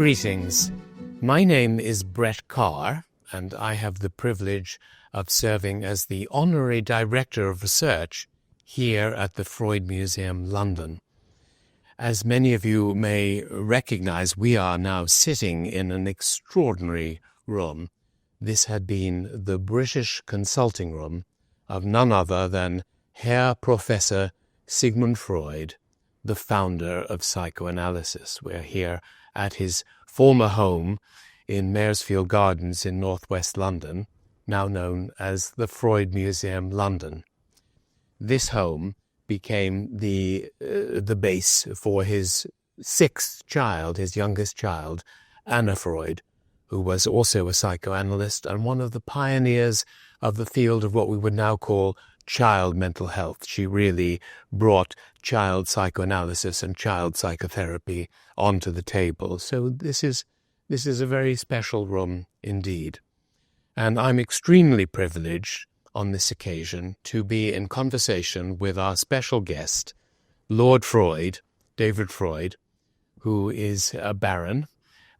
Greetings. My name is Brett Kahr, and I have the privilege of serving as the Honorary Director of Research here at the Freud Museum, London. As many of you may recognize, we are now sitting in an extraordinary room. This had been the British consulting room of none other than Herr Professor Sigmund Freud, the founder of psychoanalysis. We're here at his former home in Maresfield Gardens in northwest London, now known as the Freud Museum, London. This home became the base for his sixth child, his youngest child, Anna Freud, who was also a psychoanalyst and one of the pioneers of the field of what we would now call child mental health. She really brought child psychoanalysis and child psychotherapy onto the table. So this is a very special room indeed. And I'm extremely privileged on this occasion to be in conversation with our special guest, Lord Freud, David Freud, who is a baron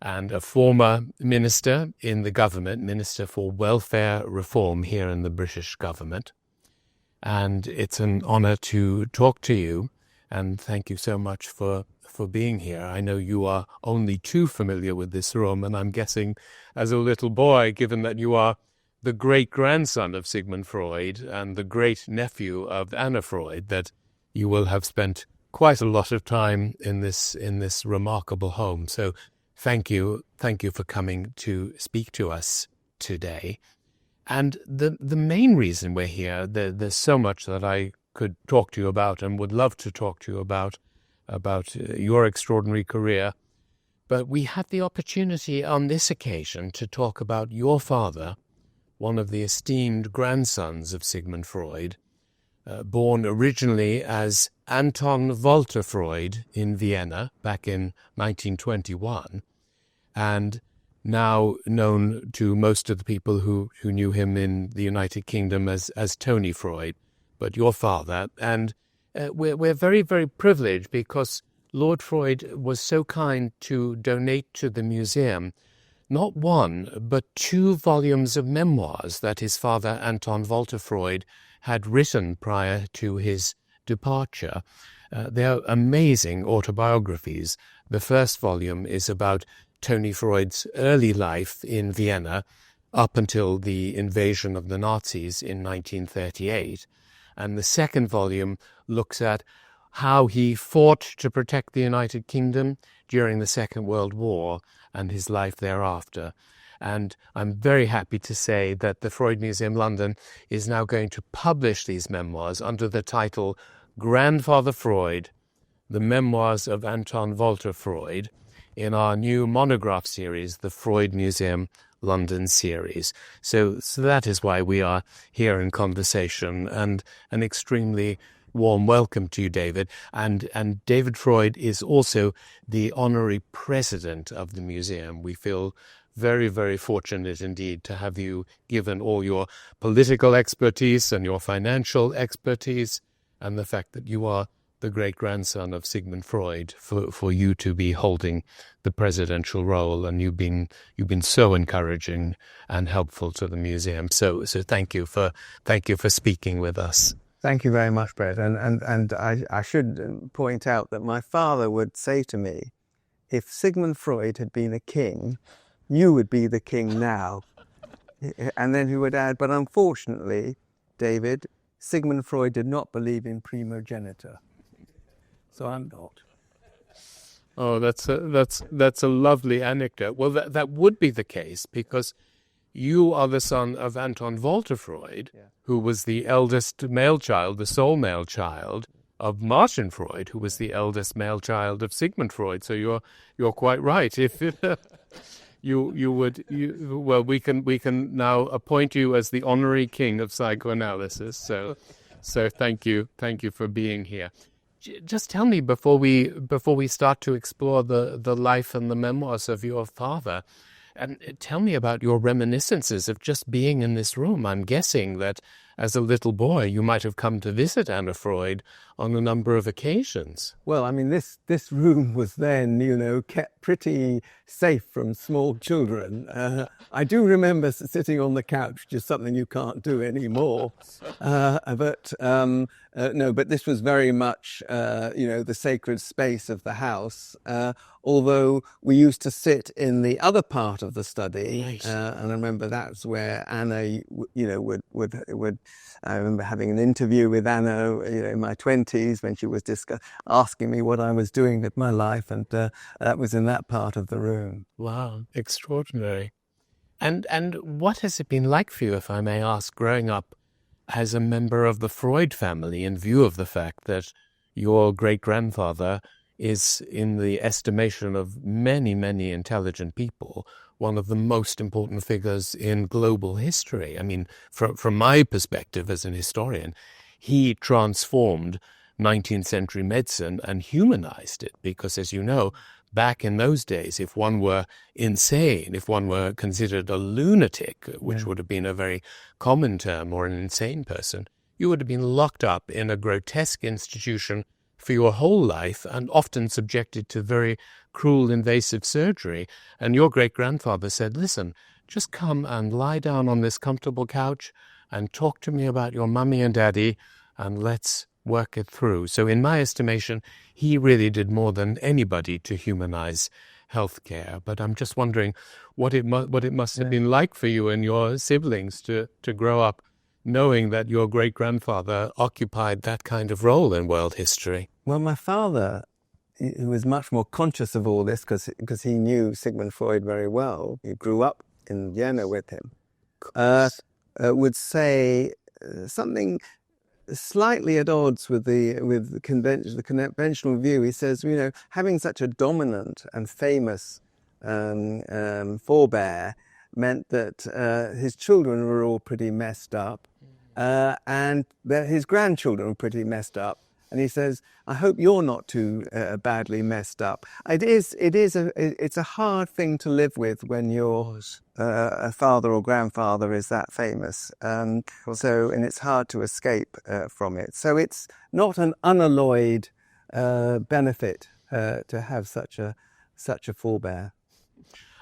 and a former minister in the government, Minister for Welfare Reform here in the British government. And it's an honor to talk to you, and thank you so much for being here. I know you are only too familiar with this room, and I'm guessing as a little boy, given that you are the great-grandson of Sigmund Freud and the great-nephew of Anna Freud, that you will have spent quite a lot of time in this remarkable home. So thank you for coming to speak to us today. And the main reason we're here, there's so much that I could talk to you about and would love to talk to you about your extraordinary career. But we had the opportunity on this occasion to talk about your father, one of the esteemed grandsons of Sigmund Freud, born originally as Anton Walter Freud in Vienna back in 1921, and now known to most of the people who knew him in the United Kingdom as Tony Freud, but your father. And we're very, very privileged because Lord Freud was so kind to donate to the museum not one, but 2 volumes of memoirs that his father, Anton Walter Freud, had written prior to his departure. They're amazing autobiographies. The first volume is about Tony Freud's early life in Vienna up until the invasion of the Nazis in 1938. And the second volume looks at how he fought to protect the United Kingdom during the Second World War and his life thereafter. And I'm very happy to say that the Freud Museum London is now going to publish these memoirs under the title Grandfather Freud, the Memoirs of Anton Walter Freud, in our new monograph series, the Freud Museum London series. So that is why we are here in conversation, and an extremely warm welcome to you, David. And David Freud is also the honorary president of the museum. We feel very, very fortunate indeed to have you, given all your political expertise and your financial expertise, and the fact that you are the great-grandson of Sigmund Freud, for you to be holding the presidential role, and you've been so encouraging and helpful to the museum. So thank you for speaking with us. Thank you very much, Brett. And I should point out that my father would say to me, if Sigmund Freud had been a king, you would be the king now. And then he would add, but unfortunately, David, Sigmund Freud did not believe in primogeniture. So I'm not. Oh, that's a lovely anecdote. Well, that would be the case because you are the son of Anton Walter Freud, who was the eldest male child, the sole male child of Martin Freud, who was the eldest male child of Sigmund Freud. So you're quite right. If we can now appoint you as the honorary king of psychoanalysis. So thank you for being here. Just tell me before we start to explore the life and the memoirs of your father, and tell me about your reminiscences of just being in this room. I'm guessing that as a little boy, you might have come to visit Anna Freud on a number of occasions. Well, I mean, this room was then, kept pretty safe from small children. I do remember sitting on the couch, just something you can't do anymore. But this was very much, the sacred space of the house. Although we used to sit in the other part of the study, Right. and I remember that's where Anna, would. I remember having an interview with Anna, in my 20s when she was asking me what I was doing with my life, and that was in that part of the room. Wow, extraordinary. And what has it been like for you, if I may ask, growing up as a member of the Freud family, in view of the fact that your great-grandfather is, in the estimation of many, many intelligent people, one of the most important figures in global history? I mean, from my perspective as an historian, he transformed 19th century medicine and humanized it, because, as you know, back in those days, if one were insane, if one were considered a lunatic, which would have been a very common term, or an insane person, you would have been locked up in a grotesque institution for your whole life, and often subjected to very cruel, invasive surgery. And your great-grandfather said, listen, just come and lie down on this comfortable couch and talk to me about your mummy and daddy, and let's work it through. So in my estimation, he really did more than anybody to humanize healthcare. But I'm just wondering what it must have been like for you and your siblings to grow up knowing that your great-grandfather occupied that kind of role in world history. Well, my father, who was much more conscious of all this because he knew Sigmund Freud very well, he grew up in Vienna with him, would say something slightly at odds with the conventional view. He says, having such a dominant and famous forebear meant that his children were all pretty messed up, and that his grandchildren were pretty messed up. And he says, I hope you're not too badly messed up. It's a hard thing to live with when your father or grandfather is that famous. And it's hard to escape from it. So it's not an unalloyed benefit to have such a forebear.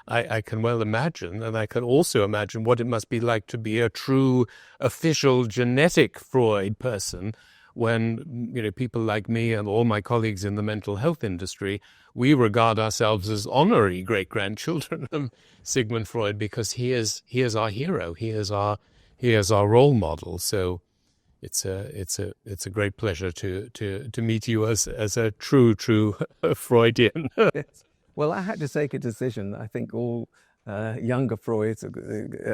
I can well imagine, and I can also imagine what it must be like to be a true official genetic Freud person, when people like me and all my colleagues in the mental health industry, we regard ourselves as honorary great-grandchildren of Sigmund Freud, because he is our hero, he is our role model. So it's a great pleasure to meet you as a true Freudian. Yes. Well, I had to take a decision. I think all younger Freuds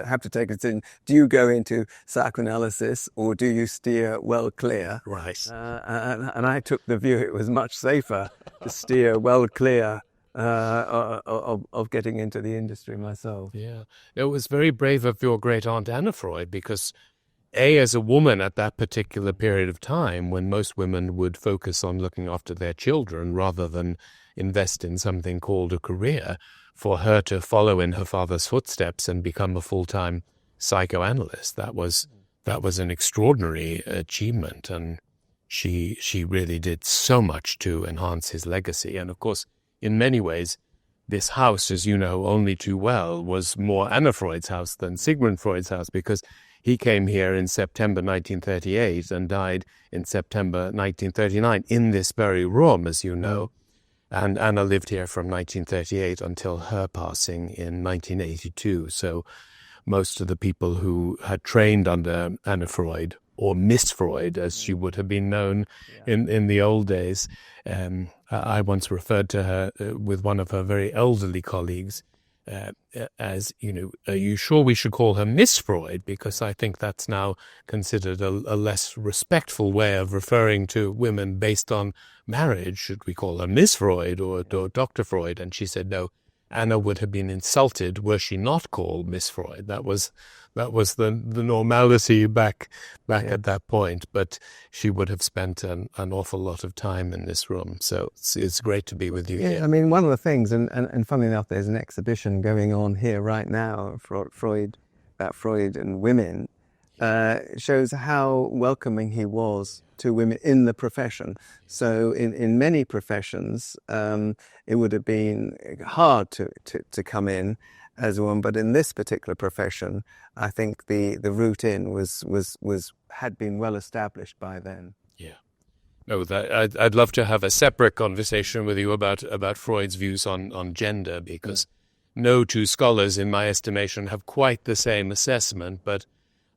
have to take a decision. Do you go into psychoanalysis, or do you steer well clear? Right. And I took the view it was much safer to steer well clear of getting into the industry myself. Yeah. It was very brave of your great-aunt Anna Freud, because as a woman at that particular period of time, when most women would focus on looking after their children rather than invest in something called a career, for her to follow in her father's footsteps and become a full-time psychoanalyst, that was an extraordinary achievement, and she really did so much to enhance his legacy. And of course, in many ways, this house, as you know only too well, was more Anna Freud's house than Sigmund Freud's house, because he came here in September 1938 and died in September 1939 in this very room, as you know. And Anna lived here from 1938 until her passing in 1982. So most of the people who had trained under Anna Freud, or Miss Freud, as she would have been known in the old days, I once referred to her with one of her very elderly colleagues as, are you sure we should call her Miss Freud? Because I think that's now considered a less respectful way of referring to women based on marriage. Should we call her Miss Freud or Dr. Freud? And she said, no, Anna would have been insulted were she not called Miss Freud. That was the normality back at that point. But she would have spent an awful lot of time in this room. So it's great to be with you here. I mean, one of the things, and funnily enough, there's an exhibition going on here right now, Freud and women. shows how welcoming he was to women in the profession. So in many professions, it would have been hard to come in as a woman, but in this particular profession, I think the route in had been well established by then. Yeah. No, I'd love to have a separate conversation with you about Freud's views on gender, because no two scholars, in my estimation, have quite the same assessment. But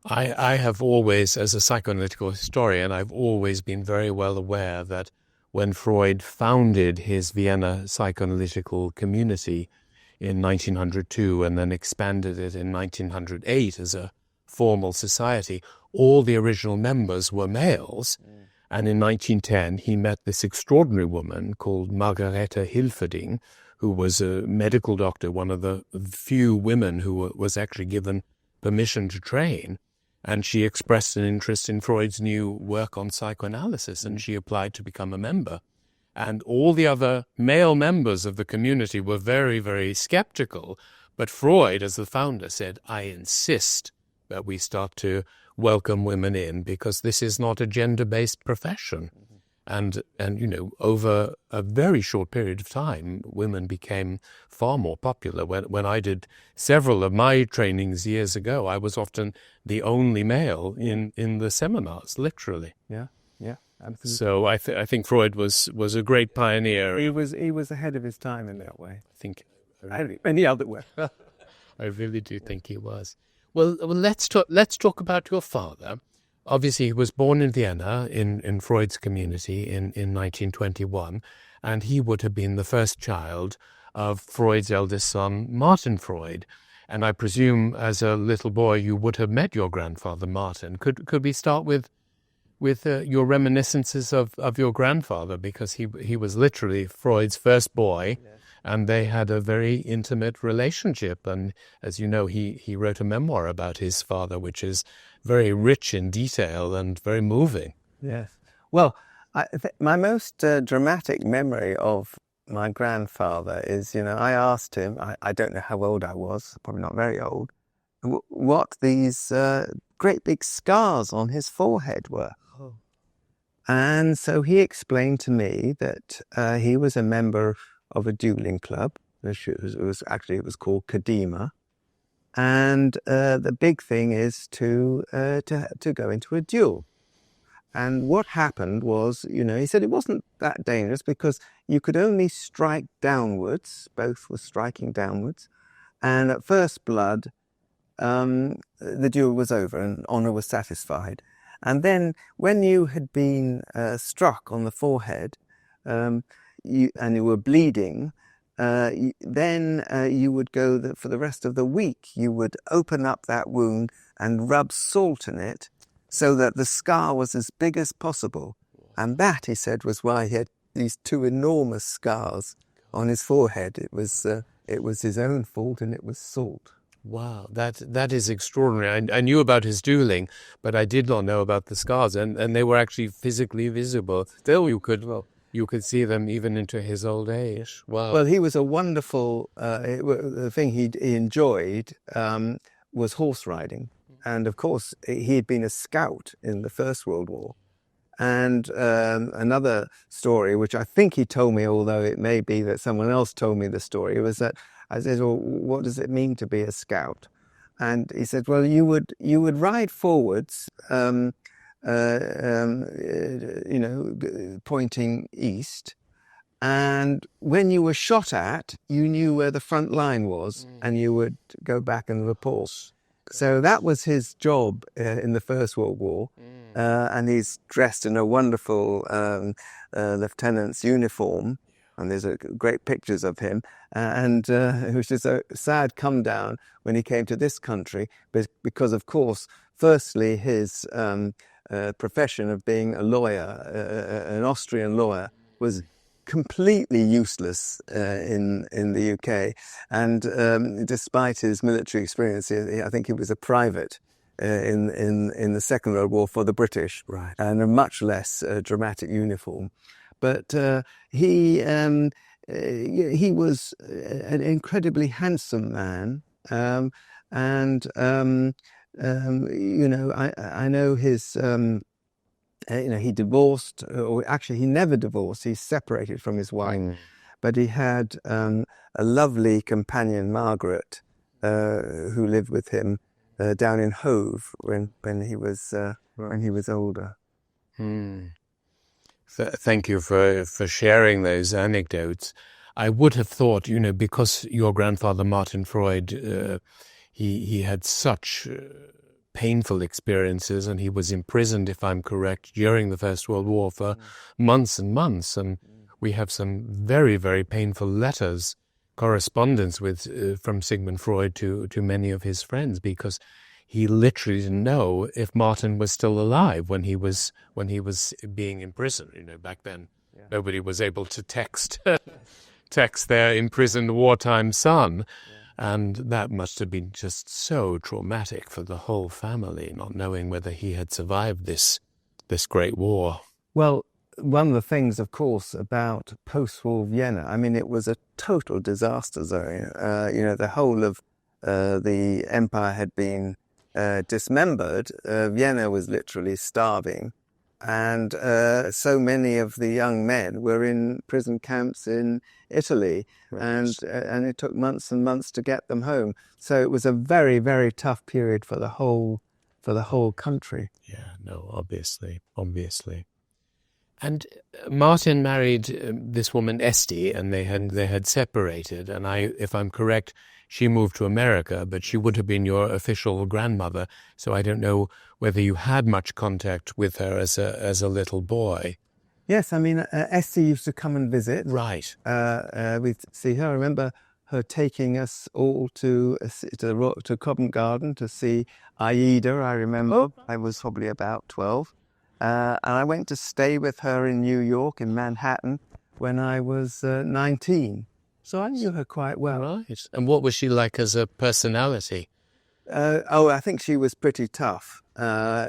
I have always, as a psychoanalytical historian, I've always been very well aware that when Freud founded his Vienna psychoanalytical community in 1902 and then expanded it in 1908 as a formal society, all the original members were males. And in 1910, he met this extraordinary woman called Margarete Hilferding, who was a medical doctor, one of the few women who was actually given permission to train. And she expressed an interest in Freud's new work on psychoanalysis, and she applied to become a member. And all the other male members of the community were very, very skeptical. But Freud, as the founder, said, I insist that we start to welcome women in, because this is not a gender-based profession. And over a very short period of time, women became far more popular. When I did several of my trainings years ago, I was often the only male in the seminars, literally. Yeah, absolutely. So I think Freud was a great pioneer. He was ahead of his time in that way. I think Any other way. I really do think he was. Well, let's talk about your father. Obviously, he was born in Vienna in Freud's community in 1921, and he would have been the first child of Freud's eldest son, Martin Freud. And I presume, as a little boy, you would have met your grandfather, Martin. Could we start with your reminiscences of your grandfather, because he was literally Freud's first boy, and they had a very intimate relationship. And as you know, he wrote a memoir about his father, which is very rich in detail and very moving. Yes. Well, my most dramatic memory of my grandfather is, I asked him, I don't know how old I was, probably not very old, what these great big scars on his forehead were. Oh. And so he explained to me that he was a member of a dueling club. It was called Kadima. And the big thing is to go into a duel. And what happened was, he said it wasn't that dangerous because you could only strike downwards. Both were striking downwards. And at first blood, the duel was over and honor was satisfied. And then when you had been struck on the forehead and you were bleeding, then you would go for the rest of the week, you would open up that wound and rub salt in it so that the scar was as big as possible. And that, he said, was why he had these two enormous scars on his forehead. It was his own fault, and it was salt. Wow, that is extraordinary. I knew about his dueling, but I did not know about the scars, and they were actually physically visible. Still, you could see them even into his old age. Wow. Well, he was a wonderful. The thing he enjoyed was horse riding, and of course he had been a scout in the First World War. And another story, which I think he told me, although it may be that someone else told me the story, was that I said, "Well, what does it mean to be a scout?" And he said, "Well, you would ride forwards, pointing east, and when you were shot at, you knew where the front line was, and you would go back and report." So that was his job in the First World War, and he's dressed in a wonderful lieutenant's uniform, and there's great pictures of him, and it was just a sad come down when he came to this country, because of course, firstly, his profession of being a lawyer, an Austrian lawyer, was completely useless in the UK, and despite his military experience, I think he was a private in the Second World War for the British, right, and a much less dramatic uniform. But he was an incredibly handsome man, and I know his. He divorced, or actually, he never divorced. He separated from his wife, but he had a lovely companion, Margaret, who lived with him down in Hove when he was older. Thank you for sharing those anecdotes. I would have thought, because your grandfather Martin Freud, he had such painful experiences, and he was imprisoned, if I'm correct, during the First World War for months and months. And we have some very, very painful letters, correspondence from Sigmund Freud to many of his friends, because he literally didn't know if Martin was still alive when he was being imprisoned. Back then, nobody was able to text their imprisoned wartime son. And that must have been just so traumatic for the whole family, not knowing whether he had survived this great war. Well, one of the things, of course, about post-war Vienna, I mean, it was a total disaster zone. The whole of the empire had been dismembered. Vienna was literally starving. And so many of the young men were in prison camps in Italy, and it took months and months to get them home. So it was a very, very tough period for the whole country. Yeah, no, obviously. And Martin married this woman Esti, and they had separated. And if I'm correct, she moved to America, but she would have been your official grandmother. So I don't know whether you had much contact with her as a little boy. Yes, I mean, Esti used to come and visit. Right. We'd see her. I remember her taking us all to Covent Garden to see Aida, I remember. Oh. I was probably about 12. And I went to stay with her in New York, in Manhattan, when I was 19. So I knew her quite well. Right. And what was she like as a personality? I think she was pretty tough.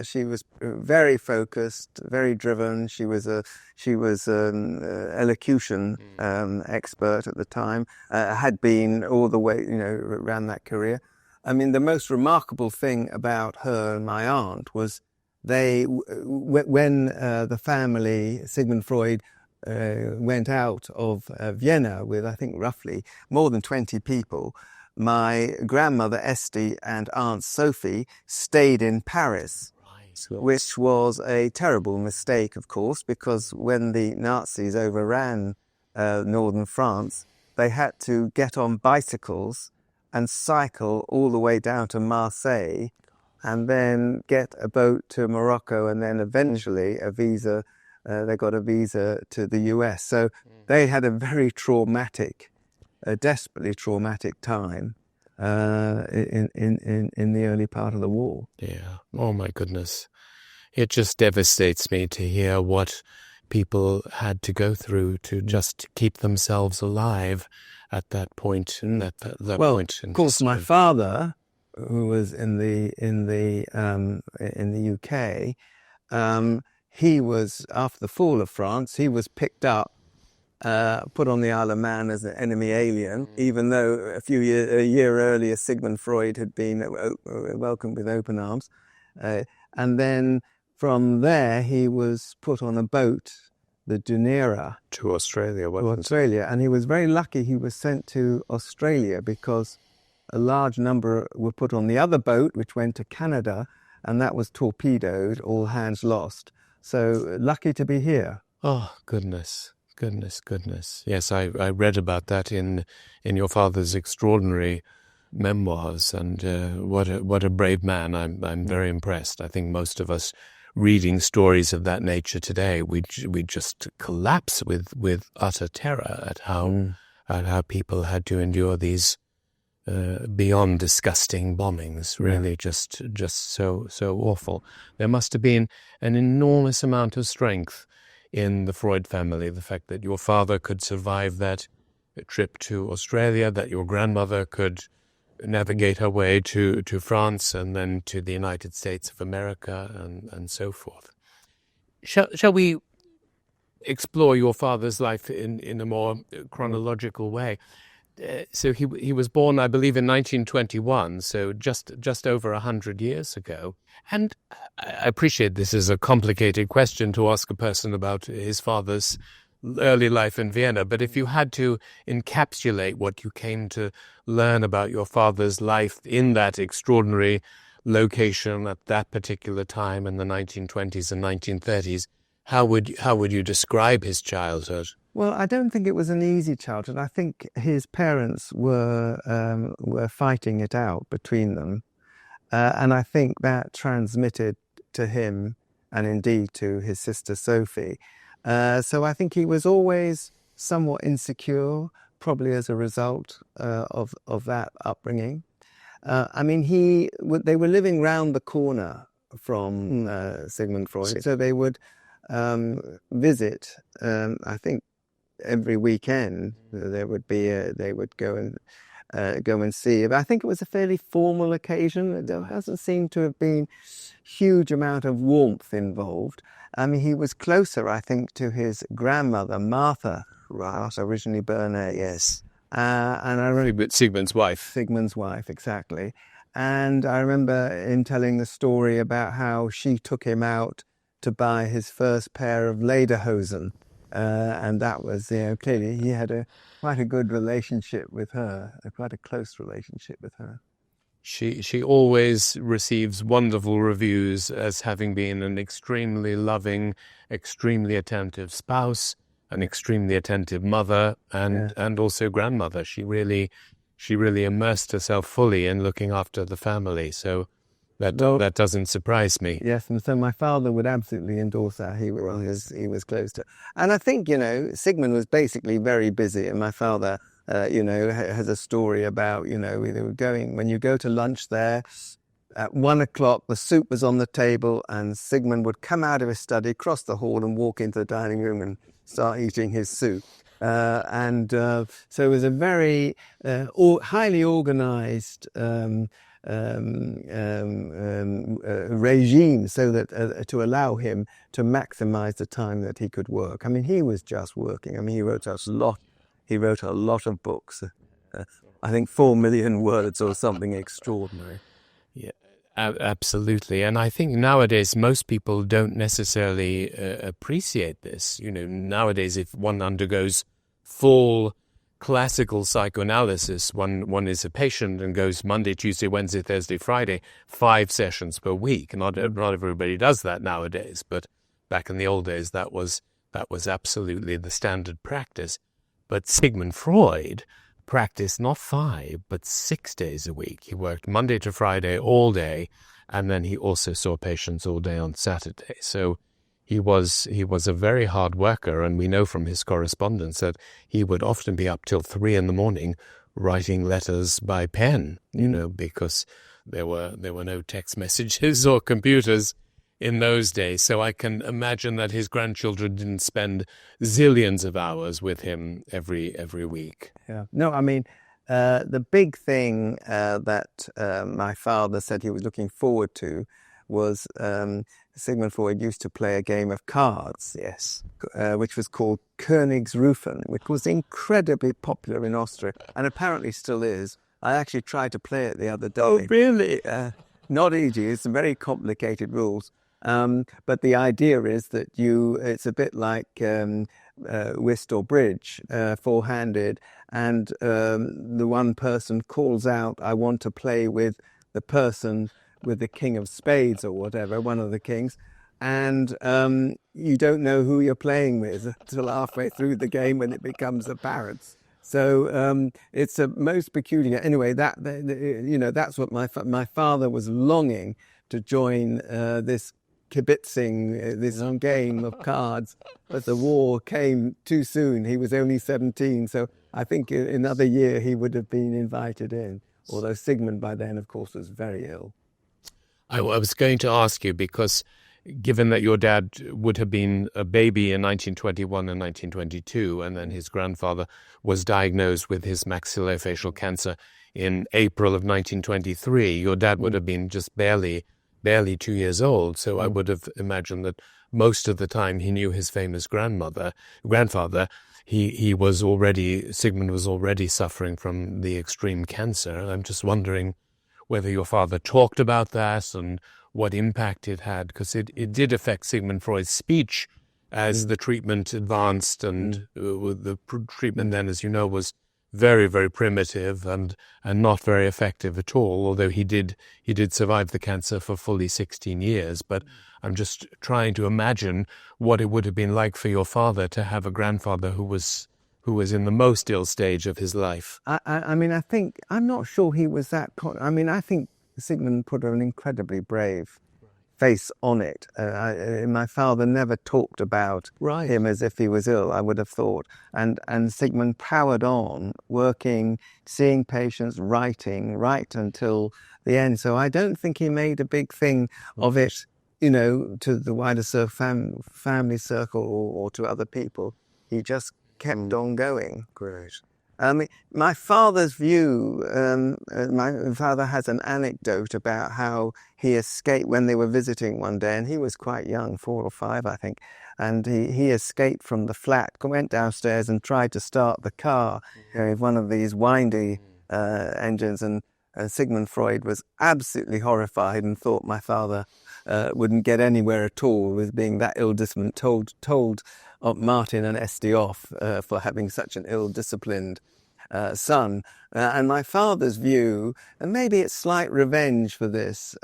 She was very focused, very driven. She was an elocution expert at the time. Had been all the way, around that career. I mean, the most remarkable thing about her and my aunt was when the family, Sigmund Freud, went out of Vienna with, I think, roughly more than 20 people, my grandmother Esti and Aunt Sophie stayed in Paris, which was a terrible mistake, of course, because when the Nazis overran northern France, they had to get on bicycles and cycle all the way down to Marseille, and then get a boat to Morocco, and then eventually they got a visa to the US. So they had a very traumatic, desperately traumatic time in the early part of the war. Yeah. Oh my goodness. It just devastates me to hear what people had to go through to just keep themselves alive at that point. Point. Of course, my father, who was in the UK, he was, after the fall of France, he was picked up, put on the Isle of Man as an enemy alien, even though a year earlier Sigmund Freud had been welcomed with open arms. And then from there he was put on a boat, the Dunera, to Australia. And he was very lucky he was sent to Australia, because a large number were put on the other boat, which went to Canada, and that was torpedoed, all hands lost. So lucky to be here. Oh, goodness. Yes, I read about that in your father's extraordinary memoirs, and what a brave man. I'm very impressed. I think most of us reading stories of that nature today, we just collapse with utter terror at how people had to endure these beyond disgusting bombings, really. Just so awful. There must have been an enormous amount of strength in the Freud family, the fact that your father could survive that trip to Australia, that your grandmother could navigate her way to France and then to the United States of America and so forth. Shall we explore your father's life in a more chronological way? So he was born, I believe, in 1921, so just over 100 years ago. And I appreciate this is a complicated question to ask a person about his father's early life in Vienna, but if you had to encapsulate what you came to learn about your father's life in that extraordinary location at that particular time in the 1920s and 1930s, how would you describe his childhood? Well, I don't think it was an easy childhood. I think his parents were fighting it out between them, and I think that transmitted to him and indeed to his sister Sophie. So I think he was always somewhat insecure, probably as a result of that upbringing. I mean, they were living round the corner from Sigmund Freud, so they would visit. I think every weekend they would go and see. But I think it was a fairly formal occasion. There doesn't seem to have been huge amount of warmth involved. I mean, he was closer, I think, to his grandmother, Martha, originally Bernay. Yes. And I remember Sigmund's wife. Sigmund's wife, exactly. And I remember him telling the story about how she took him out to buy his first pair of lederhosen. And that was, clearly he had quite a good relationship with her, quite a close relationship with her. She always receives wonderful reviews as having been an extremely loving, extremely attentive spouse, an extremely attentive mother, and also grandmother. She really immersed herself fully in looking after the family. So that doesn't surprise me. Yes, and so my father would absolutely endorse that. He was close to, and I think Sigmund was basically very busy, and my father, has a story about they were going, when you go to lunch there. At 1 o'clock, the soup was on the table, and Sigmund would come out of his study, cross the hall, and walk into the dining room and start eating his soup. So it was a very highly organized regime, so that to allow him to maximize the time that he could work. I mean, he was just working. I mean, he wrote a lot of books. I think 4 million words or something extraordinary. Yeah, absolutely. And I think nowadays most people don't necessarily appreciate this. Nowadays if one undergoes full classical psychoanalysis, one is a patient and goes Monday, Tuesday, Wednesday, Thursday, Friday, 5 sessions per week. Not everybody does that nowadays, but back in the old days that was absolutely the standard practice. But Sigmund Freud practiced not 5, but 6 days a week. He worked Monday to Friday all day, and then he also saw patients all day on Saturday. So he was a very hard worker, and we know from his correspondence that he would often be up till 3 a.m. writing letters by pen, because there were no text messages or computers in those days. So I can imagine that his grandchildren didn't spend zillions of hours with him every week. Yeah. No, I mean, the big thing that my father said he was looking forward to was Sigmund Freud used to play a game of cards, yes, which was called Königsrufen, which was incredibly popular in Austria and apparently still is. I actually tried to play it the other day. Oh, really? Not easy. It's some very complicated rules. But the idea is that it's a bit like whist or bridge, four-handed, and the one person calls out, I want to play with the person with the king of spades or whatever, one of the kings, and you don't know who you're playing with until halfway through the game when it becomes apparent. So it's a most peculiar. Anyway, that's what my father was longing to join this kibitzing, this game of cards, but the war came too soon. He was only 17, so I think in another year he would have been invited in. Although Sigmund by then, of course, was very ill. I was going to ask you, because given that your dad would have been a baby in 1921 and 1922, and then his grandfather was diagnosed with his maxillofacial cancer in April of 1923, your dad would have been just barely 2 years old. So I would have imagined that most of the time he knew his famous grandfather. Sigmund was already suffering from the extreme cancer. I'm just wondering whether your father talked about that and what impact it had, because it did affect Sigmund Freud's speech as the treatment advanced, and the treatment then, as you know, was very, very primitive and not very effective at all, although he did survive the cancer for fully 16 years. But I'm just trying to imagine what it would have been like for your father to have a grandfather who was in the most ill stage of his life. I mean, I'm not sure he was that. I think Sigmund put an incredibly brave face on it. My father never talked about him as if he was ill, I would have thought. And Sigmund powered on, working, seeing patients, writing, right until the end. So I don't think he made a big thing of it, to the wider family circle or to other people. He just kept on going. Great. My father's view, my father has an anecdote about how he escaped when they were visiting one day, and he was quite young, 4 or 5, I think, and he escaped from the flat, went downstairs and tried to start the car, with one of these windy engines, and Sigmund Freud was absolutely horrified and thought my father wouldn't get anywhere at all with being that ill-disciplined, told Martin and Esty off for having such an ill-disciplined son. And my father's view, and maybe it's slight revenge for this,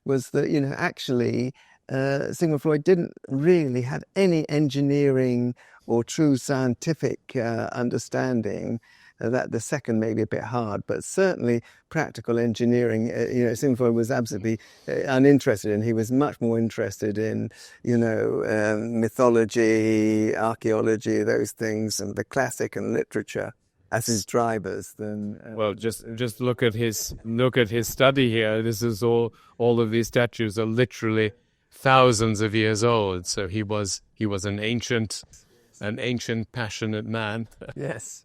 was that, actually Sigmund Freud didn't really have any engineering or true scientific understanding. That the second may be a bit hard, but certainly practical engineering, Sigmund Freud was absolutely uninterested in. He was much more interested in, mythology, archaeology, those things, and the classic and literature as his drivers than. Well, just look at his study here. This is all of these statues are literally thousands of years old. So he was an ancient, passionate man. Yes.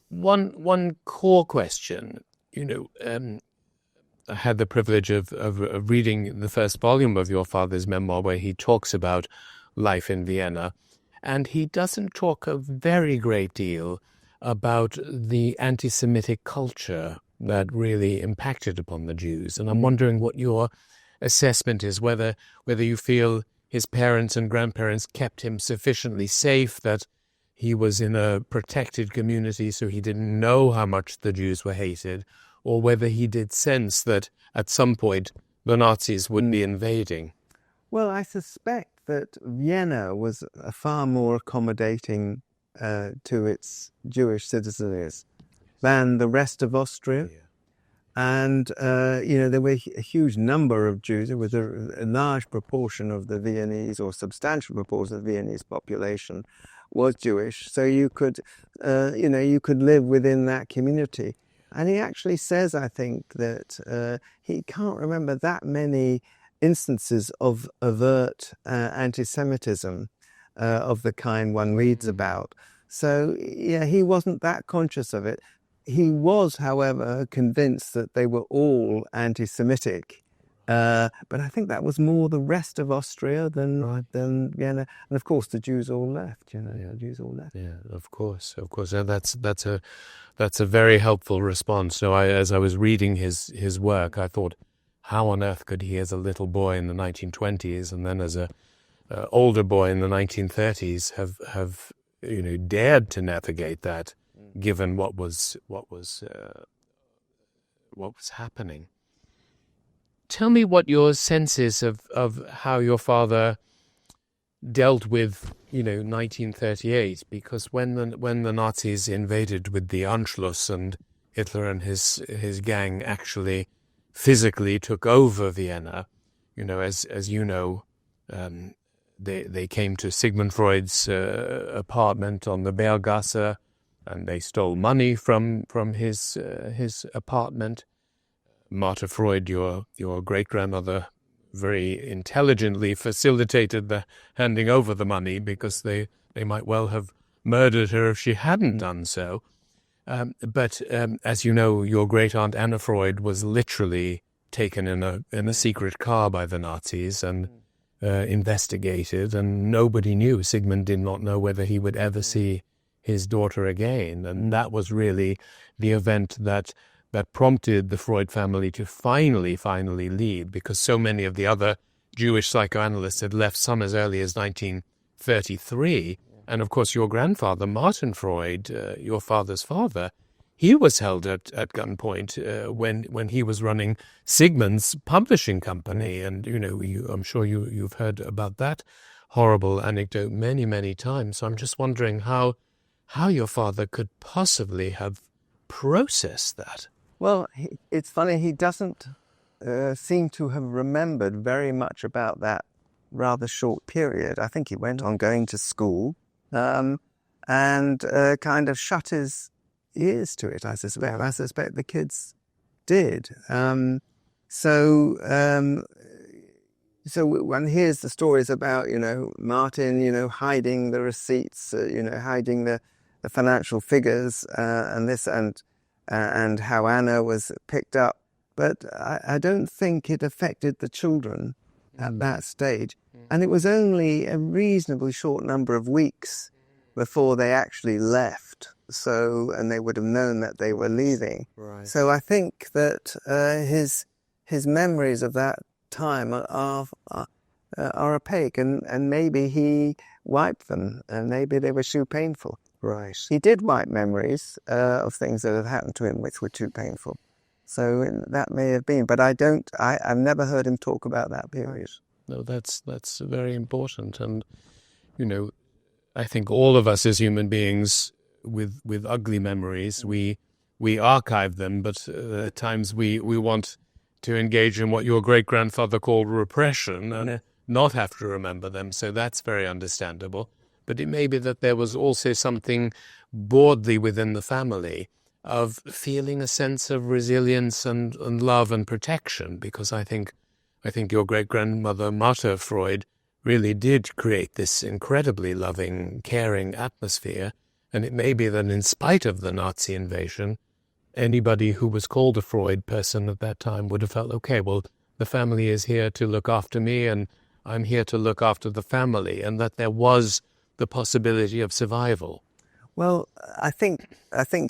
One core question, I had the privilege of reading the first volume of your father's memoir where he talks about life in Vienna, and he doesn't talk a very great deal about the anti-Semitic culture that really impacted upon the Jews. And I'm wondering what your assessment is, whether you feel his parents and grandparents kept him sufficiently safe, that he was in a protected community so he didn't know how much the Jews were hated, or whether he did sense that at some point the Nazis would be invading. Well, I suspect that Vienna was far more accommodating to its Jewish citizens than the rest of Austria. Yeah. And, there were a huge number of Jews. There was a large proportion of the Viennese, or substantial proportion of the Viennese population was Jewish. So you could live within that community. And he actually says, I think, that he can't remember that many instances of overt anti-Semitism of the kind one reads about. So, he wasn't that conscious of it. He was, however, convinced that they were all anti-Semitic. But I think that was more the rest of Austria than Vienna. And of course, the Jews all left. Jews all left. Yeah, of course. And that's a very helpful response. So as I was reading his work, I thought, how on earth could he, as a little boy in the 1920s, and then as a older boy in the 1930s, have dared to navigate that, given what was happening? Tell me what your sense is of how your father dealt with 1938, because when the Nazis invaded with the Anschluss, and Hitler and his gang actually physically took over Vienna, as you know, they came to Sigmund Freud's apartment on the Berggasse, and they stole money from his apartment. Martha Freud, your great-grandmother, very intelligently facilitated the handing over the money, because they might well have murdered her if she hadn't done so. But as you know, your great-aunt Anna Freud was literally taken in a secret car by the Nazis and investigated, and nobody knew. Sigmund did not know whether he would ever see his daughter again. And that was really the event that prompted the Freud family to finally leave, because so many of the other Jewish psychoanalysts had left, some as early as 1933. And of course, your grandfather, Martin Freud, your father's father, he was held at gunpoint when he was running Sigmund's publishing company. And, I'm sure you've heard about that horrible anecdote many, many times. So I'm just wondering how your father could possibly have processed that. Well, it's funny, he doesn't seem to have remembered very much about that rather short period. I think he went on going to school and kind of shut his ears to it, I suspect. I suspect the kids did. So one hears the stories about, Martin, hiding the receipts, hiding the financial figures and how Anna was picked up. But I don't think it affected the children at that stage. And it was only a reasonably short number of weeks before they actually left. And they would have known that they were leaving. Right. So I think that his memories of that time are opaque, and maybe he wiped them, and maybe they were too painful. Right. He did wipe memories of things that had happened to him which were too painful. So that may have been, but I've never heard him talk about that period. No, that's very important. And, I think all of us as human beings with ugly memories, we archive them, but at times we want to engage in what your great-grandfather called repression and not have to remember them. So that's very understandable. But it may be that there was also something broadly within the family of feeling a sense of resilience and love and protection, because I think your great-grandmother, Martha Freud, really did create this incredibly loving, caring atmosphere. And it may be that in spite of the Nazi invasion, anybody who was called a Freud person at that time would have felt, okay, well, the family is here to look after me and I'm here to look after the family, and that there was the possibility of survival. Well, I think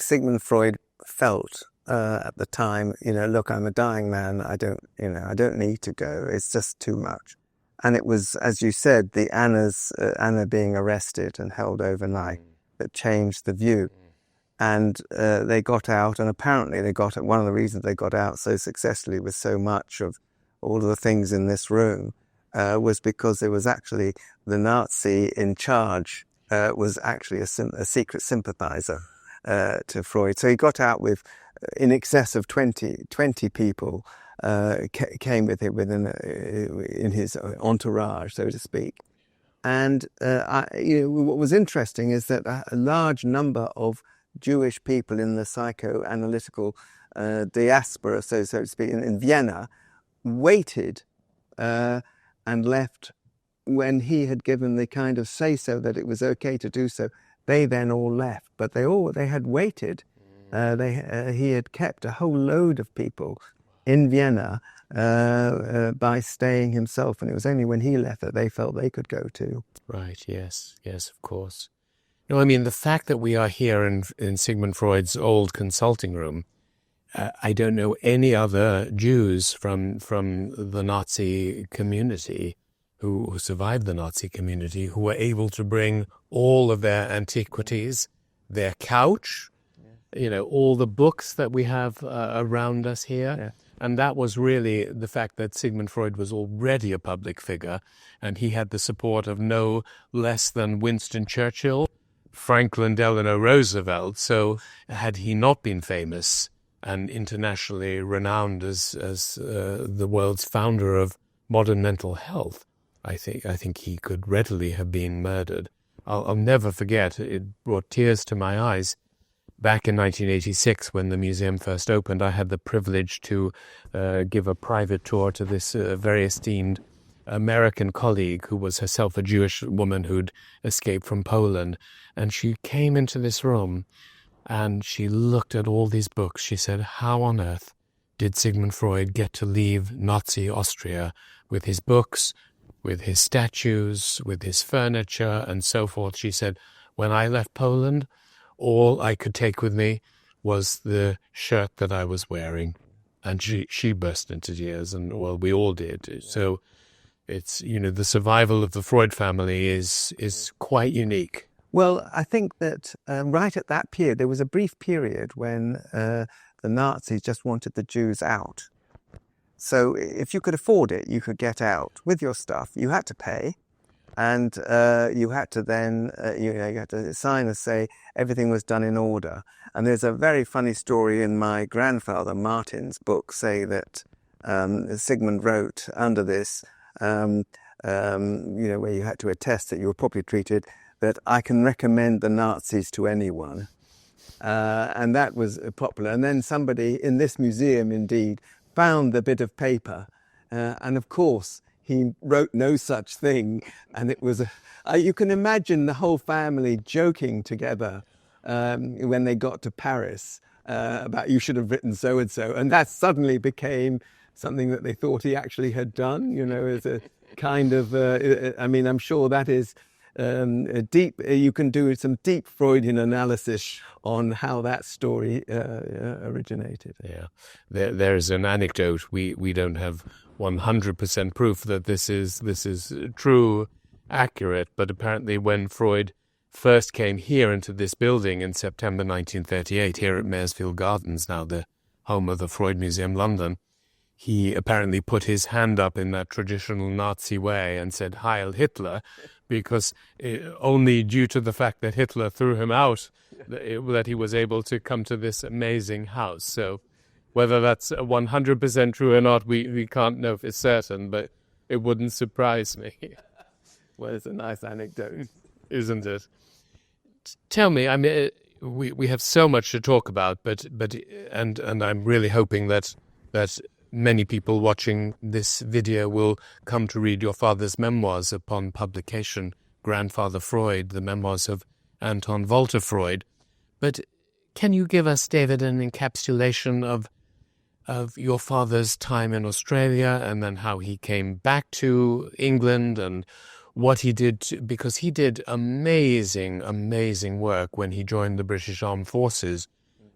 Sigmund Freud felt at the time, look, I'm a dying man. I don't need to go. It's just too much. And it was, as you said, the Anna being arrested and held overnight that changed the view. And they got out, and apparently one of the reasons they got out so successfully with so much of all of the things in this room was because there was actually the Nazi in charge was actually a secret sympathizer to Freud. So he got out with in excess of 20 people came with him in his entourage, so to speak. And what was interesting is that a large number of Jewish people in the psychoanalytical diaspora, so to speak, in Vienna, waited and left when he had given the kind of say-so that it was okay to do so. They then all left, but they had waited. He had kept a whole load of people in Vienna by staying himself, and it was only when he left that they felt they could go too. Right, yes, of course. No, I mean, the fact that we are here in Sigmund Freud's old consulting room, I don't know any other Jews from the Nazi community who survived the Nazi community who were able to bring all of their antiquities, their couch, all the books that we have around us here. Yeah. And that was really the fact that Sigmund Freud was already a public figure, and he had the support of no less than Winston Churchill, Franklin Delano Roosevelt. So had he not been famous and internationally renowned as the world's founder of modern mental health, I think he could readily have been murdered. I'll never forget, it brought tears to my eyes. Back in 1986, when the museum first opened, I had the privilege to give a private tour to this very esteemed American colleague who was herself a Jewish woman who'd escaped from Poland. And she came into this room and she looked at all these books. She said, how on earth did Sigmund Freud get to leave Nazi Austria with his books, with his statues, with his furniture, and so forth? She said, when I left Poland, all I could take with me was the shirt that I was wearing. And she burst into tears, and well, we all did. So it's, the survival of the Freud family is quite unique. Well, I think that right at that period, there was a brief period when the Nazis just wanted the Jews out. So if you could afford it, you could get out with your stuff. You had to pay, and you had to then you had to sign and say everything was done in order. And there's a very funny story in my grandfather Martin's book, say that Sigmund wrote under this, where you had to attest that you were properly treated, that I can recommend the Nazis to anyone. And that was popular. And then somebody in this museum, indeed, found the bit of paper. And of course, he wrote no such thing. And it was, you can imagine the whole family joking together when they got to Paris about you should have written so-and-so. And that suddenly became something that they thought he actually had done, as a kind of, I'm sure that is deep. You can do some deep Freudian analysis on how that story originated. Yeah, there's an anecdote. We don't have 100% proof that this is true, accurate, but apparently when Freud first came here into this building in September 1938, here at Maresfield Gardens, now the home of the Freud Museum, London, he apparently put his hand up in that traditional Nazi way and said, "Heil Hitler," because only due to the fact that Hitler threw him out that he was able to come to this amazing house. So whether that's 100% true or not, we can't know for certain, but it wouldn't surprise me. Well, it's a nice anecdote, isn't it? Tell me, we have so much to talk about, but I'm really hoping that many people watching this video will come to read your father's memoirs upon publication, Grandfather Freud, the memoirs of Anton Walter Freud. But can you give us, David, an encapsulation of your father's time in Australia, and then how he came back to England and what he did, because he did amazing work when he joined the British Armed Forces.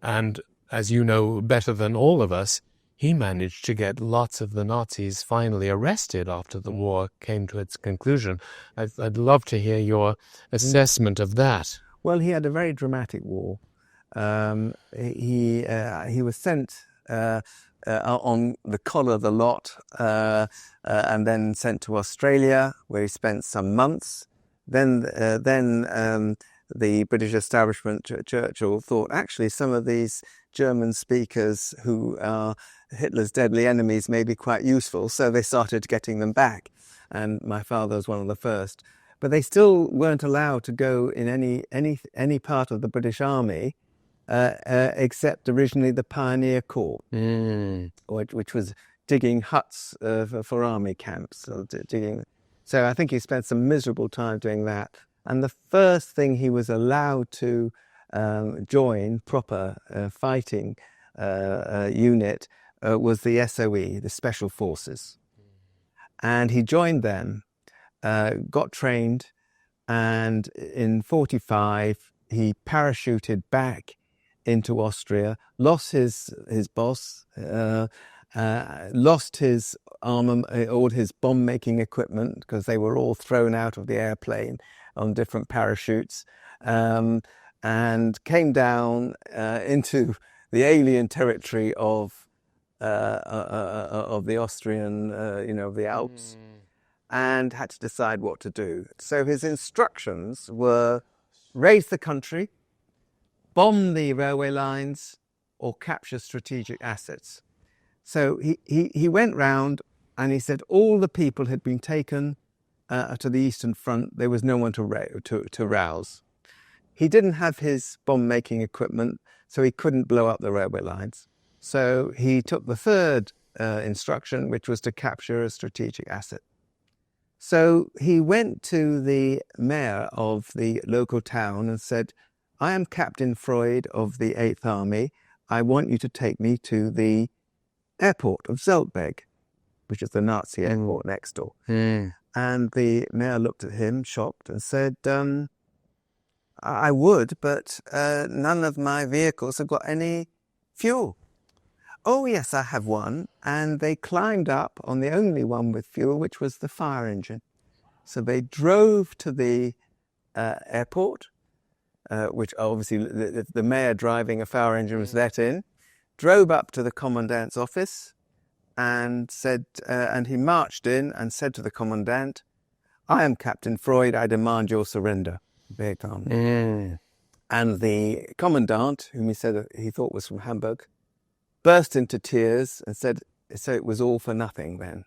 And as you know better than all of us, he managed to get lots of the Nazis finally arrested after the war came to its conclusion. I'd love to hear your assessment of that. Well, he had a very dramatic war. He was sent on the collar of the lot and then sent to Australia, where he spent some months. Then the British establishment, Churchill, thought actually some of these German speakers who are Hitler's deadly enemies may be quite useful, so they started getting them back, and my father was one of the first. But they still weren't allowed to go in any part of the British Army except originally the Pioneer Corps, which was digging huts for army camps. So I think he spent some miserable time doing that. And the first thing he was allowed to join, proper fighting unit, was the SOE, the Special Forces. And he joined them, got trained, and in 1945 he parachuted back into Austria, lost his boss, lost his all his bomb-making equipment, because they were all thrown out of the airplane on different parachutes, and came down into the alien territory of the Austrian, of the Alps, and had to decide what to do. So his instructions were raise the country, bomb the railway lines, or capture strategic assets. So he went round and he said all the people had been taken to the Eastern Front. There was no one to rouse. He didn't have his bomb-making equipment, so he couldn't blow up the railway lines. So he took the third instruction, which was to capture a strategic asset. So he went to the mayor of the local town and said, "I am Captain Freud of the 8th Army. I want you to take me to the airport of Zeltberg," which is the Nazi airport next door. And the mayor looked at him, shocked, and said, I would, but none of my vehicles have got any fuel. Oh, yes, I have one. And they climbed up on the only one with fuel, which was the fire engine. So they drove to the airport, which obviously the mayor driving a fire engine was let in, drove up to the commandant's office and said, and he marched in and said to the commandant, "I am Captain Freud, I demand your surrender." Very calmly. And the commandant, whom he said he thought was from Hamburg, burst into tears and said, so it was all for nothing then.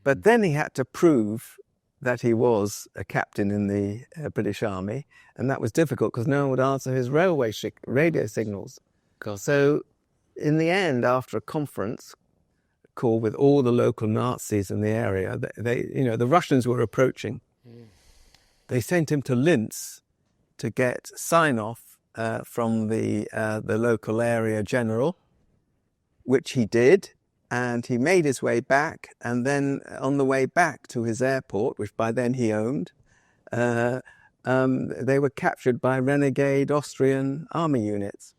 But then he had to prove that he was a captain in the British Army, and that was difficult because no one would answer his radio signals. So in the end, after a conference call with all the local Nazis in the area, the Russians were approaching. They sent him to Linz to get sign-off from the local area general, which he did, and he made his way back, and then on the way back to his airport, which by then he owned, they were captured by renegade Austrian army units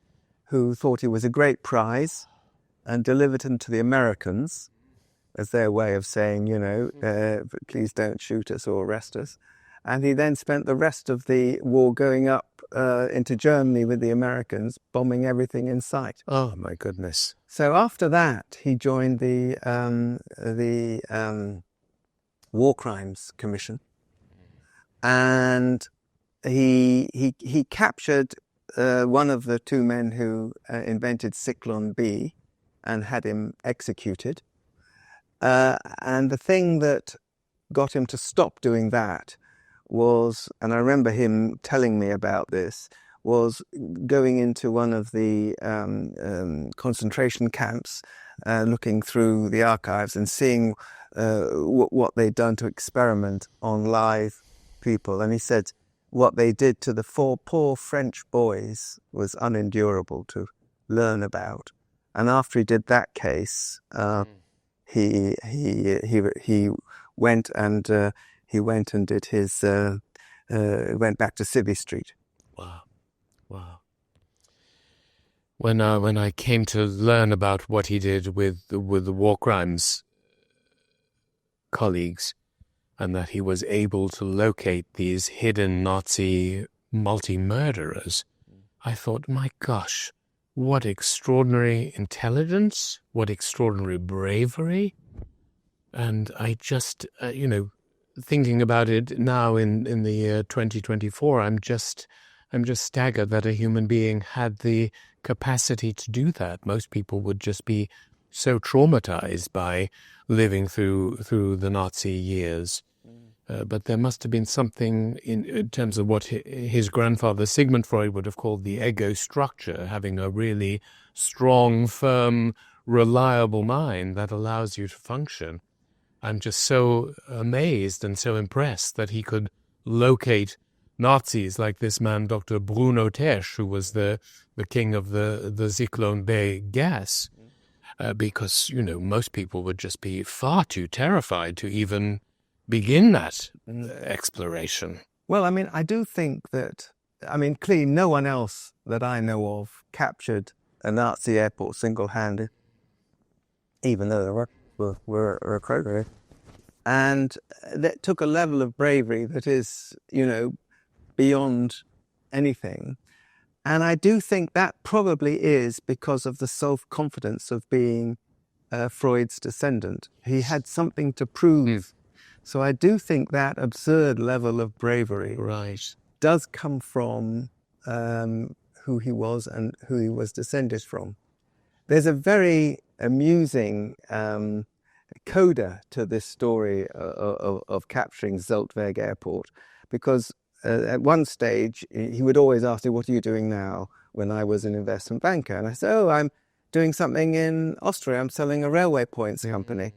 who thought he was a great prize and delivered him to the Americans as their way of saying, please don't shoot us or arrest us. And he then spent the rest of the war going up into Germany with the Americans, bombing everything in sight. Oh, my goodness. So after that, he joined the War Crimes Commission, and he captured one of the two men who invented Zyklon B and had him executed. And the thing that got him to stop doing that was, and I remember him telling me about this, was going into one of the concentration camps, looking through the archives and seeing what they'd done to experiment on live people. And he said what they did to the 4 poor French boys was unendurable to learn about. And after he did that case, he went and did his went back to Civvy Street. Wow. When I came to learn about what he did with the war crimes colleagues, and that he was able to locate these hidden Nazi multi-murderers, I thought, my gosh, what extraordinary intelligence, what extraordinary bravery. And I just, thinking about it now in the year 2024, I'm just staggered that a human being had the capacity to do that. Most people would just be so traumatized by living through the Nazi years. But there must have been something in terms of what his grandfather Sigmund Freud would have called the ego structure, having a really strong, firm, reliable mind that allows you to function. I'm just so amazed and so impressed that he could locate Nazis like this man, Dr. Bruno Tesch, who was the king of the Zyklon B gas, because, most people would just be far too terrified to even begin that exploration. Well, I do think that, clearly no one else that I know of captured a Nazi airport single-handed, even though there were recruited. And that took a level of bravery that is, beyond anything. And I do think that probably is because of the self-confidence of being Freud's descendant. He had something to prove. So I do think that absurd level of bravery does come from who he was and who he was descended from. There's a very amusing coda to this story of capturing Zeltweg Airport, because at one stage he would always ask me, "What are you doing now?" when I was an investment banker. And I said, "Oh, I'm doing something in Austria. I'm selling a railway points company."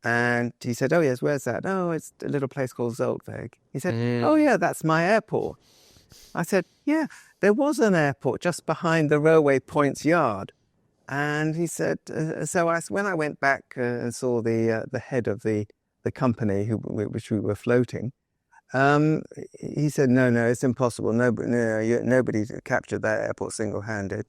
And he said, "Oh, yes, where's that?" "Oh, it's a little place called Zeltweg." He said, "Oh, yeah, that's my airport." I said, "Yeah, there was an airport just behind the railway points yard." And he said, when I went back and saw the head of the company which we were floating, He said, no, it's impossible. Nobody captured that airport single-handed.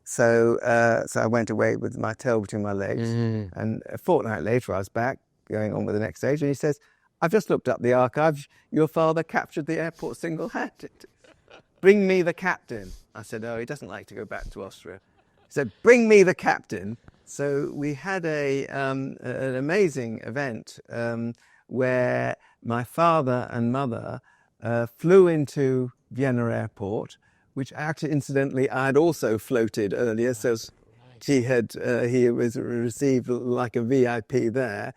So I went away with my tail between my legs. And a fortnight later, I was back, going on with the next stage. And he says, I've just looked up the archives. Your father captured the airport single-handed. Bring me the captain. I said, oh, he doesn't like to go back to Austria. He said, bring me the captain. So we had an amazing event where my father and mother flew into Vienna airport, which actually, incidentally, I had also floated earlier. So he was received like a VIP there.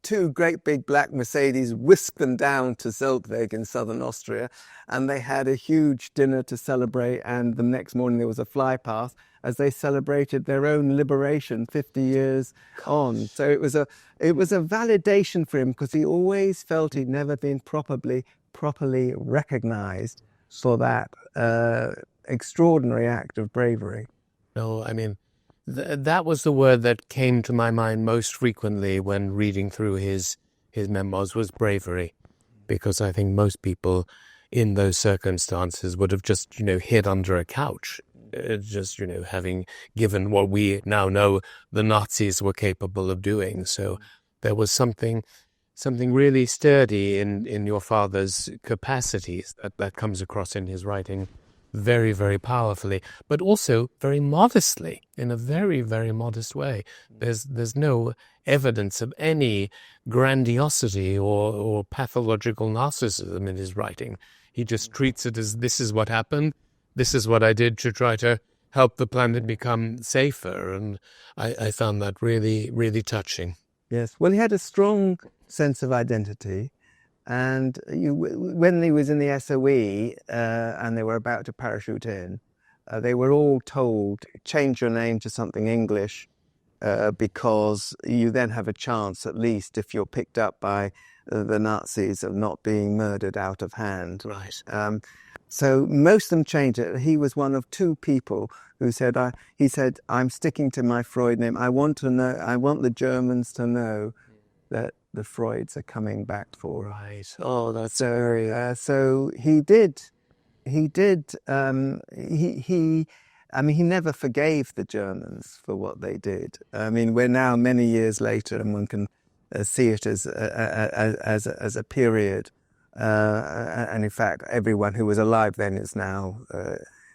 2 great big black Mercedes whisked them down to Zeltweg in southern Austria, and they had a huge dinner to celebrate, and the next morning there was a flypast as they celebrated their own liberation 50 years on. So it was a validation for him, because he always felt he'd never been properly recognized for that extraordinary act of bravery. No, I mean, that was the word that came to my mind most frequently when reading through his memoirs, was bravery, because I think most people in those circumstances would have just, hid under a couch, just, having given what we now know the Nazis were capable of doing. So there was something really sturdy in your father's capacities that comes across in his writing very, very powerfully, but also very modestly, in a very, very modest way. There's no evidence of any grandiosity or pathological narcissism in his writing. He just treats it as, this is what happened, this is what I did to try to help the planet become safer, and I found that really, really touching. Yes, well, he had a strong sense of identity. And when he was in the SOE and they were about to parachute in, they were all told, change your name to something English, because you then have a chance, at least if you're picked up by the Nazis, of not being murdered out of hand. Right. So most of them changed it. He was one of 2 people who said, I'm sticking to my Freud name. I want the Germans to know that the Freuds are coming back for. Right. Oh, that's so he did. He never forgave the Germans for what they did. I mean, we're now many years later, and one can see it as a period. And in fact, everyone who was alive then is now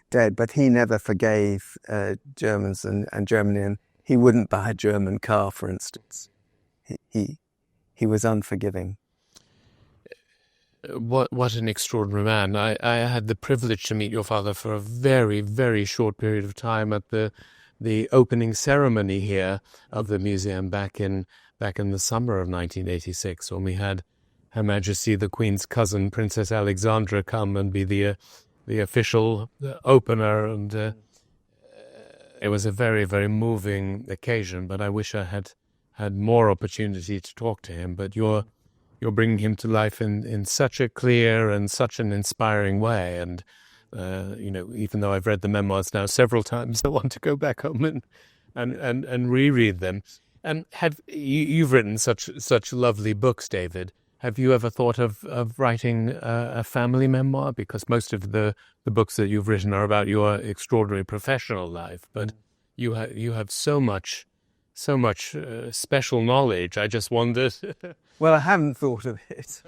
dead. But he never forgave Germans and Germany, and he wouldn't buy a German car, for instance. He was unforgiving. What an extraordinary man. I had the privilege to meet your father for a very, very short period of time at the opening ceremony here of the museum back in the summer of 1986, when we had Her Majesty the Queen's cousin, Princess Alexandra, come and be the official opener, and it was a very, very moving occasion. But I wish I had more opportunity to talk to him. But you're bringing him to life in such a clear and such an inspiring way. And even though I've read the memoirs now several times, I want to go back home and reread them. And you've written such lovely books, David. Have you ever thought of writing a family memoir? Because most of the books that you've written are about your extraordinary professional life, but you have so much special knowledge. I just wondered. Well, I haven't thought of it.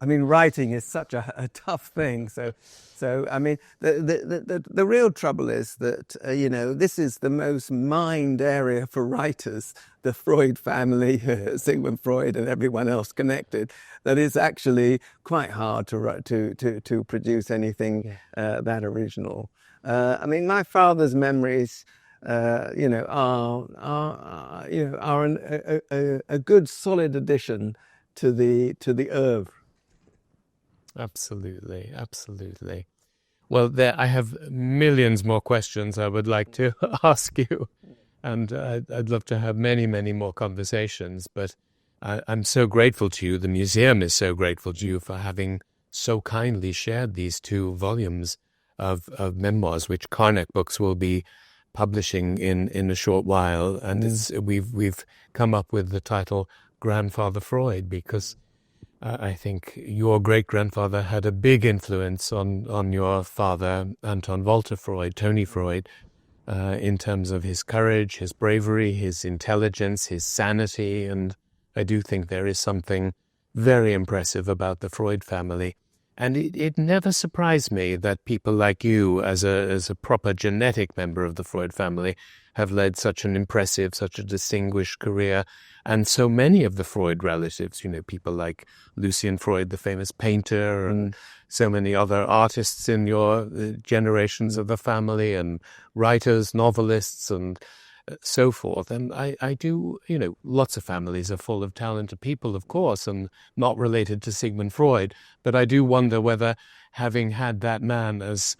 I mean, writing is such a tough thing. So I mean, the real trouble is that this is the most mined area for writers. The Freud family, Sigmund Freud, and everyone else connected. That is actually quite hard to write, to produce anything that original. I mean, my father's memories, are a good solid addition to the oeuvre. Absolutely, absolutely. Well, I have millions more questions I would like to ask you, and I'd love to have many, many more conversations, but I'm so grateful to you. The museum is so grateful to you for having so kindly shared these 2 volumes of memoirs, which Karnac Books will be publishing in a short while. And we've come up with the title Grandfather Freud because I think your great-grandfather had a big influence on your father, Anton Walter Freud, Tony Freud, in terms of his courage, his bravery, his intelligence, his sanity. And I do think there is something very impressive about the Freud family. And it never surprised me that people like you, as a proper genetic member of the Freud family, have led such an impressive, such a distinguished career. And so many of the Freud relatives, people like Lucien Freud, the famous painter, and so many other artists in your generations of the family, and writers, novelists, and so forth. And I do, lots of families are full of talented people, of course, and not related to Sigmund Freud. But I do wonder whether, having had that man as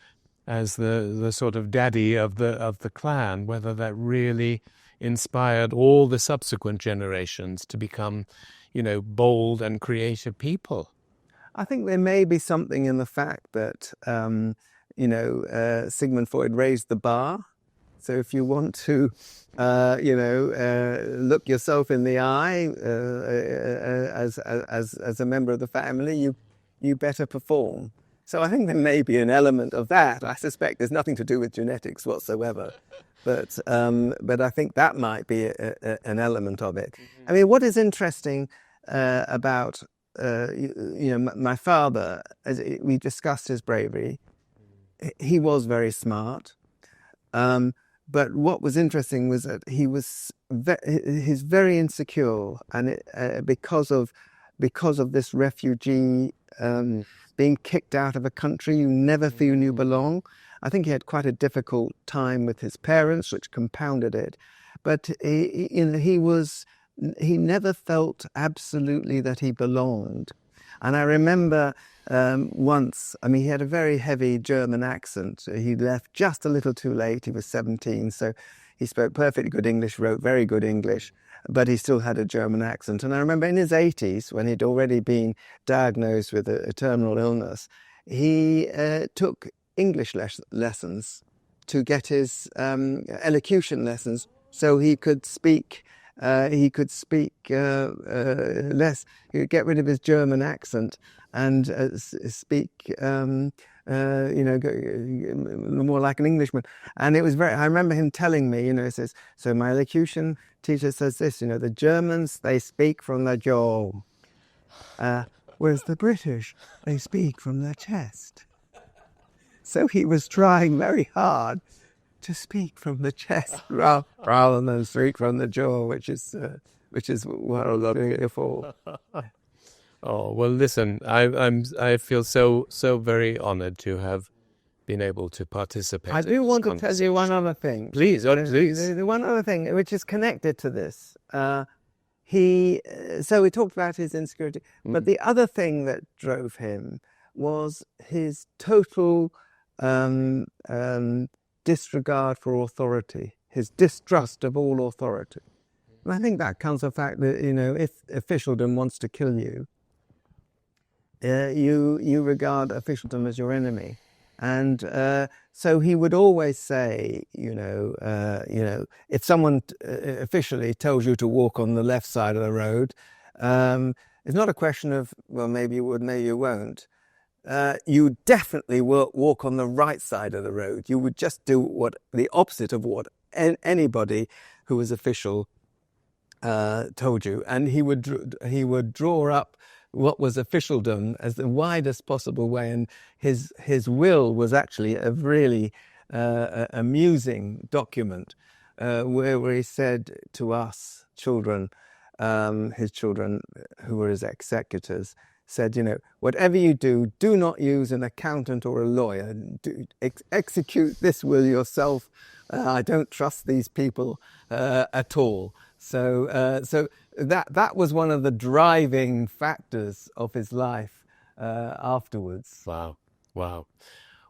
the sort of daddy of the clan, whether that really inspired all the subsequent generations to become, bold and creative people. I think there may be something in the fact that, Sigmund Freud raised the bar. So if you want to, look yourself in the eye as a member of the family, you better perform. So I think there may be an element of that. I suspect there's nothing to do with genetics whatsoever, but I think that might be an element of it. I mean, what is interesting about my father, as we discussed his bravery, he was very smart. But what was interesting was that he's very insecure, and because of this refugee being kicked out of a country, you never feel you belong. I think he had quite a difficult time with his parents, which compounded it. But he never felt absolutely that he belonged. And I remember once, he had a very heavy German accent. He left just a little too late. He was 17, so he spoke perfectly good English, wrote very good English, but he still had a German accent. And I remember in his 80s, when he'd already been diagnosed with a terminal illness, he took English lessons to get his elocution lessons, so he could speak less. He could get rid of his German accent and speak, more like an Englishman. And it was I remember him telling me, he says, so my elocution teacher says this, the Germans, they speak from the jaw, whereas the British, they speak from their chest. So he was trying very hard to speak from the chest rather than speak from the jaw, which is what I'm looking for. Oh, well, listen, I feel so very honored to have been able to participate. I do want to tell you one other thing. Please, please. The one other thing which is connected to this. So we talked about his insecurity, but the other thing that drove him was his total disregard for authority, his distrust of all authority. And I think that comes from the fact that, if officialdom wants to kill you, you regard officialdom as your enemy. And so he would always say, if someone officially tells you to walk on the left side of the road, it's not a question of, well, maybe you would, maybe you won't. You definitely will walk on the right side of the road. You would just do the opposite of what anybody who was official told you. And he would draw up what was officialdom as the widest possible way. And his will was actually a really amusing document where he said to us children, his children who were his executors, said, whatever you do, do not use an accountant or a lawyer. Execute this will yourself. I don't trust these people at all. So that was one of the driving factors of his life afterwards. Wow.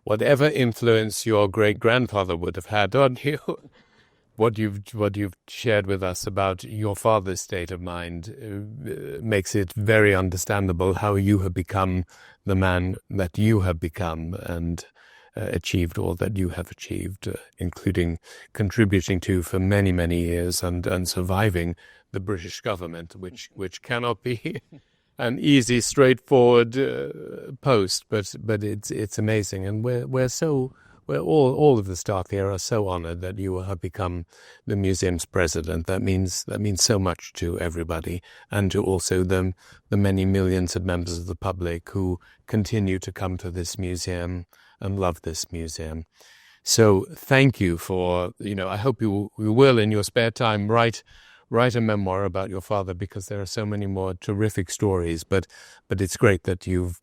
Whatever influence your great-grandfather would have had on you, what you've shared with us about your father's state of mind makes it very understandable how you have become the man that you have become and achieved all that you have achieved, including contributing to for many, many years and surviving the British government, which cannot be an easy, straightforward post, but it's amazing, and we're all of the staff here are so honoured that you have become the museum's president. That means so much to everybody, and to also the many millions of members of the public who continue to come to this museum and love this museum. So thank you for, I hope you will in your spare time write a memoir about your father, because there are so many more terrific stories. But it's great that you've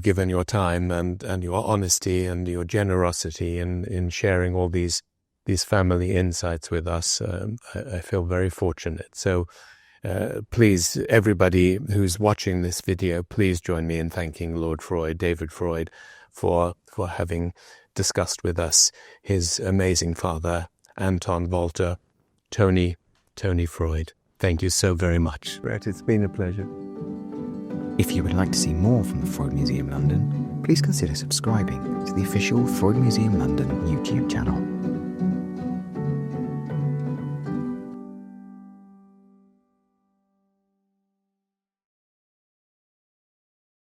given your time and your honesty and your generosity in sharing all these family insights with us. I feel very fortunate. So please, everybody who's watching this video, please join me in thanking Lord Freud, David Freud, for having discussed with us his amazing father, Anton Walter Tony Freud. Thank you so very much. Brett, it's been a pleasure. If you would like to see more from the Freud Museum London, please consider subscribing to the official Freud Museum London YouTube channel.